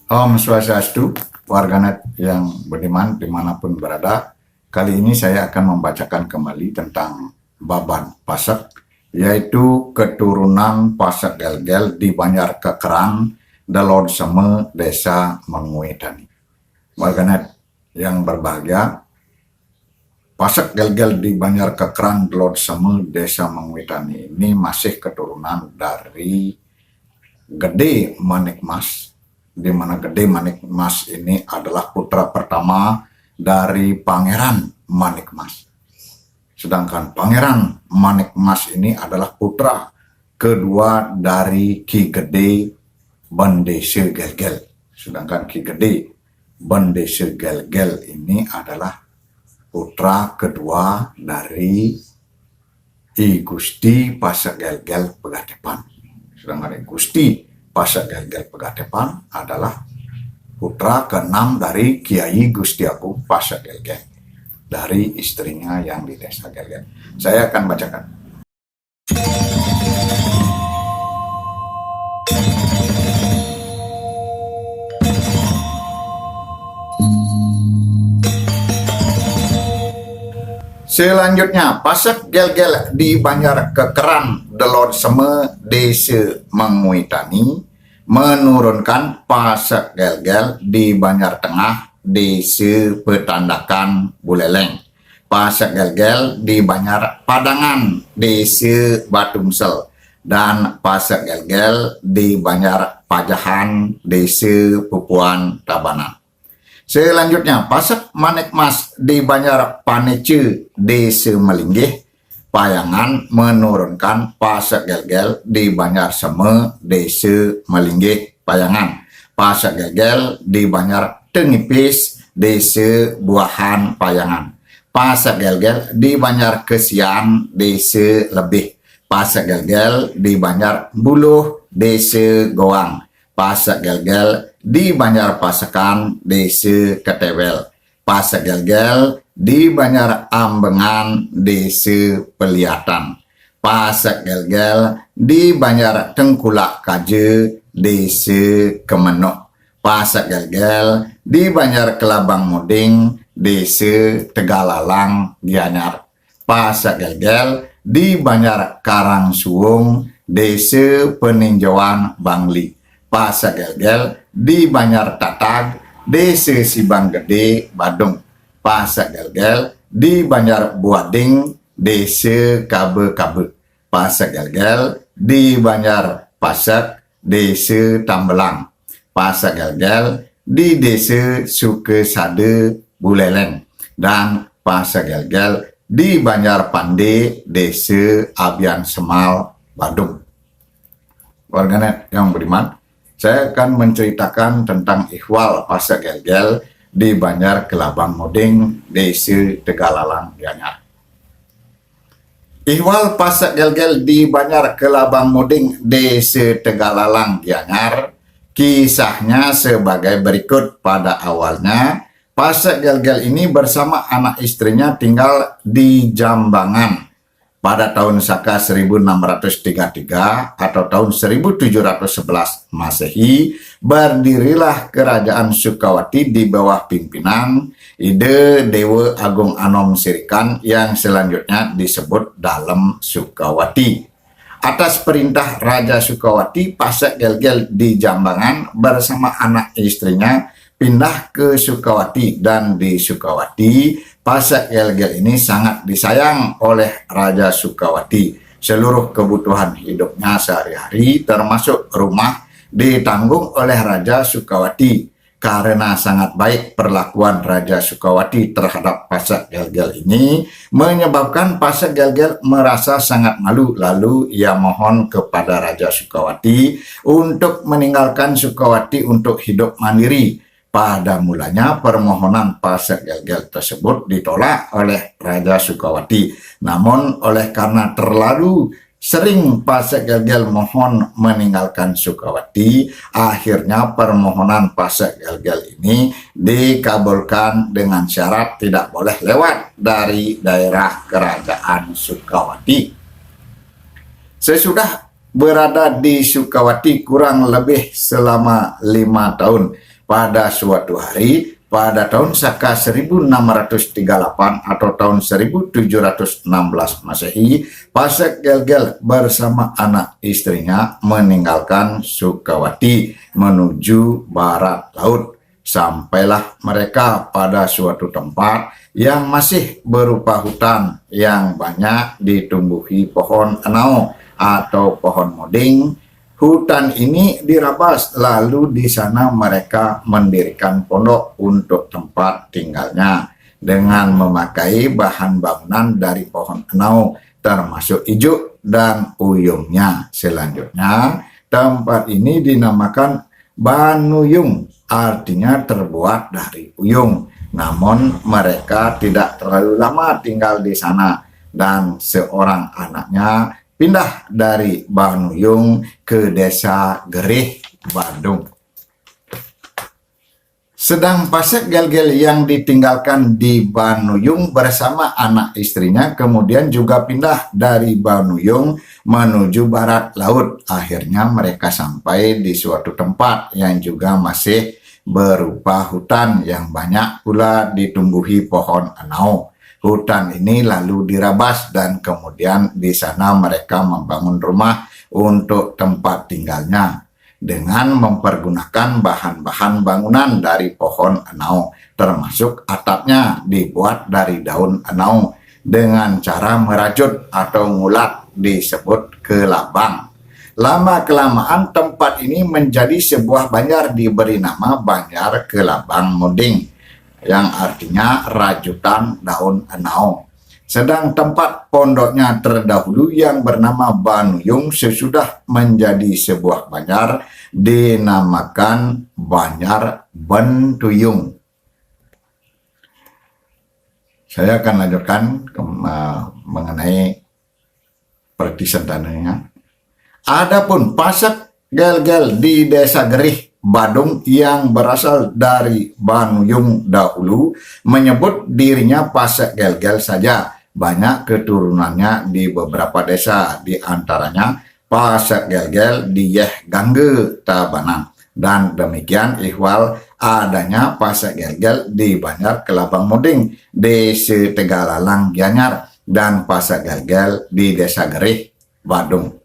Om Swastiastu, warganet yang beriman dimanapun berada. Kali ini saya akan membacakan kembali tentang Baban Pasak, yaitu keturunan Pasak Gel-Gel di Banjar Kekerang, Delod Seme, Desa Menguitani. Warganet yang berbahagia, Pasak Gel-Gel di Banjar Kekerang, Delod Seme, Desa Menguitani ini masih keturunan dari Gede Manik Mas, di mana Gede Manik Mas ini adalah putra pertama dari Pangeran Manik Mas. Sedangkan Pangeran Manik Mas ini adalah putra kedua dari Ki Gede Bendese Gel-Gel. Sedangkan Ki Gede Bendese Gel-Gel ini adalah putra kedua dari I Gusti Pasak Gel-Gel Pegadepan. Sedangkan I Gusti Pasak Gel-Gel Pegadepan adalah putra ke-6 dari Kiai Gusti Agung Pasak Gel-Gel dari istrinya yang di desa Gel-Gel. Saya akan bacakan. Selanjutnya, Pasak Gel-Gel di Banjar Kekerang, Delod Seme, Desa Menguitani menurunkan Pasak Gel-Gel di Banjar Tengah, Desa Petandakan, Buleleng. Pasak Gel-Gel di Banjar Padangan, Desa Batumsel. Dan Pasak Gel-Gel di Banjar Pajahan, Desa Pupuan Tabanan. Selanjutnya, Pasak Manik Mas di Banjar Panece, Desa Melinggih, Payangan menurunkan Pasak Gel-Gel di Banjar Seme, Desa Melinggih, Payangan. Pasak Gel-Gel di Banjar Tengipis, Desa Buahan, Payangan. Pasak Gel-Gel di Banjar Kesian, Desa Lebih. Pasak Gel-Gel di Banjar Buluh, Desa Goang. Pasak Gel-Gel di Banjar Pasakan, Desa Ketewel. Pasak Gel-Gel di Banjar Ambengan, Desa Peliatan. Pasak Gel-Gel di Banjar Tengkulak Kaje, Desa Kemenuk. Pasak Gel-Gel di Banjar Kelabang Muding, Desa Tegalalang, Gianyar. Pasak Gel-Gel di Banjar Karangsuung, Desa Peninjauan, Bangli. Pasak Gel-Gel di Banjar Tatag, Desa Sibang Gede, Badung. Pasak Gel-Gel di Banjar Buading, Desa Kabe-Kabe. Pasak Gel-Gel di Banjar Pasak, Desa Tambelang. Pasak Gel-Gel di Desa Sukesade, Buleleng. Dan Pasak Gel-Gel di Banjar Pande, Desa Abian Semal, Badung. Warganet yang beriman, saya akan menceritakan tentang ihwal Pasak Gel-Gel di Banjar Kelabang Muding, Desa Tegalalang, Gianyar. Ihwal Pasak Gel-Gel di Banjar Kelabang Muding, Desa Tegalalang, Gianyar. Kisahnya sebagai berikut. Pada awalnya, Pasak Gel-Gel ini bersama anak istrinya tinggal di Jambangan. Pada tahun Saka 1633 atau tahun 1711 Masehi, berdirilah Kerajaan Sukawati di bawah pimpinan Ide Dewa Agung Anom Sirikan yang selanjutnya disebut Dalem Sukawati. Atas perintah Raja Sukawati, Pasak Gel-Gel di Jambangan bersama anak istrinya pindah ke Sukawati, dan di Sukawati Pasak Gel-Gel ini sangat disayang oleh Raja Sukawati. Seluruh kebutuhan hidupnya sehari-hari termasuk rumah ditanggung oleh Raja Sukawati. Karena sangat baik perlakuan Raja Sukawati terhadap Pasak Gel-Gel ini, menyebabkan Pasak Gel-Gel merasa sangat malu. Lalu ia mohon kepada Raja Sukawati untuk meninggalkan Sukawati untuk hidup mandiri. Pada mulanya permohonan Pasak Gel-Gel tersebut ditolak oleh Raja Sukawati. Namun oleh karena terlalu sering Pasak Gel-Gel mohon meninggalkan Sukawati, akhirnya permohonan Pasak Gel-Gel ini dikabulkan dengan syarat tidak boleh lewat dari daerah Kerajaan Sukawati. Sesudah berada di Sukawati kurang lebih selama 5 tahun, pada suatu hari pada tahun Saka 1638 atau tahun 1716 Masehi, Pasek Gelgel bersama anak istrinya meninggalkan Sukawati menuju barat laut. Sampailah mereka pada suatu tempat yang masih berupa hutan yang banyak ditumbuhi pohon enau atau pohon moding. Hutan ini dirabas, lalu di sana mereka mendirikan pondok untuk tempat tinggalnya dengan memakai bahan bangunan dari pohon enau termasuk ijuk dan uyungnya. Selanjutnya, tempat ini dinamakan Banuyung, artinya terbuat dari uyung. Namun mereka tidak terlalu lama tinggal di sana dan seorang anaknya pindah dari Banuyung ke desa Gerih, Badung. Sedang Pasek Gelgel yang ditinggalkan di Banuyung bersama anak istrinya kemudian juga pindah dari Banuyung menuju barat laut. Akhirnya mereka sampai di suatu tempat yang juga masih berupa hutan yang banyak pula ditumbuhi pohon enau. Hutan ini lalu dirabas dan kemudian di sana mereka membangun rumah untuk tempat tinggalnya dengan mempergunakan bahan-bahan bangunan dari pohon enau, termasuk atapnya dibuat dari daun enau dengan cara merajut atau ngulat disebut kelabang. Lama-kelamaan tempat ini menjadi sebuah banjar diberi nama Banjar Kelabang Muding, yang artinya rajutan daun enau. Sedang tempat pondoknya terdahulu yang bernama Banuyung sesudah menjadi sebuah banjar dinamakan Banjar Bentuyung. Saya akan lanjutkan mengenai pertisentannya. Adapun Pasek Gelgel di desa Gerih, Badung yang berasal dari Banuyung dahulu menyebut dirinya Pasek Gelgel saja. Banyak keturunannya di beberapa desa, di antaranya Pasek Gelgel di Yeh Gangge, Tabanan. Dan demikian ihwal adanya Pasek Gelgel di Banjar Kelabang Muding, Desa Tegalalang, Gianyar, dan Pasek Gelgel di desa Gerih, Badung.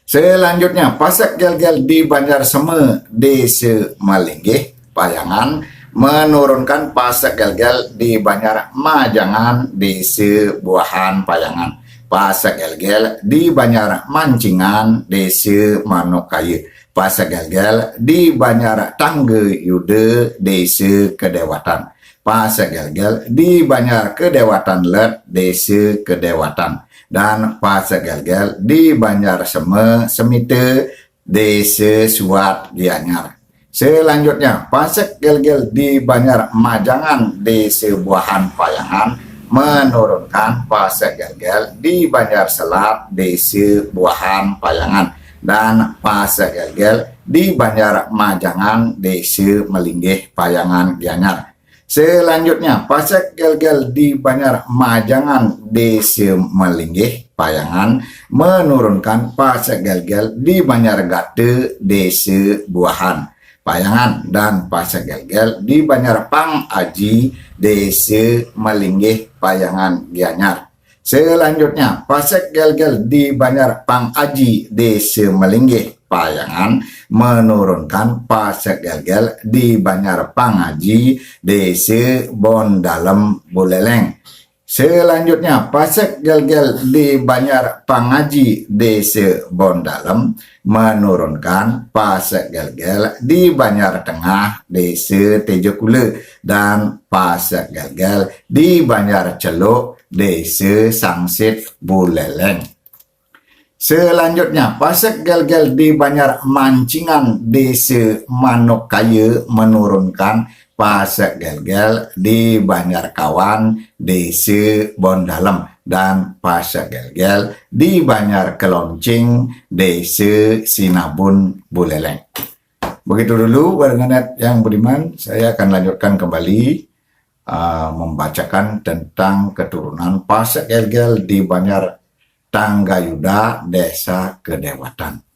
Selanjutnya, Pasek Gelgel di Banjar Seme, Desa Malinggih, Payangan, menurunkan Pasek Gelgel di Banjar Majangan, Desa Buahan, Payangan. Pasek Gelgel di Banjar Mancingan, Desa Manukaya. Pasek Gelgel di Banjar Tangge Yude, Desa Kedewatan. Pasek Gelgel di Banjar Kedewatan Let, Desa Kedewatan. Dan Pasek Gelgel di Banjar Seme Semite, Desa Suat, Gianyar. Selanjutnya, Pasek Gelgel di Banjar Majangan, Desa Buahan, Payangan, menurunkan Pasek Gelgel di Banjar Selat, Desa Buahan, Payangan. Dan Pasek Gelgel di Banjar Majangan, Desa Melinggih, Payangan, Gianyar. Selanjutnya, Pasek Gelgel di Banjar Majangan, Desa Melinggih, Payangan, menurunkan Pasek Gelgel di Banjar Gate, Desa Buahan, Payangan. Dan Pasek Gelgel di Banjar Pang Aji, Desa Melinggih, Payangan, Gianyar. Selanjutnya, Pasek Gelgel di Banjar Pang Aji, Desa Melinggih, Payangan, menurunkan Pasek Gelgel di Banjar Pangaji, Desa Bondalem, Buleleng. Selanjutnya, Pasek Gelgel di Banjar Pangaji, Desa Bondalem, menurunkan Pasek Gelgel di Banjar Tengah, Desa Tejokule, dan Pasek Gelgel di Banjar Celuk, Desa Sangsit, Buleleng. Selanjutnya, Pasek Gelgel di Banjar Mancingan, Desa Manukaya, menurunkan Pasek Gelgel di Banjar Kawan, Desa Bondalem, dan Pasek Gelgel di Banjar Keloncing, Desa Sinabun, Buleleng. Begitu dulu warganet yang budiman, saya akan lanjutkan kembali membacakan tentang keturunan Pasek Gelgel di Banjar Tanggayuda, Desa Kedewatan.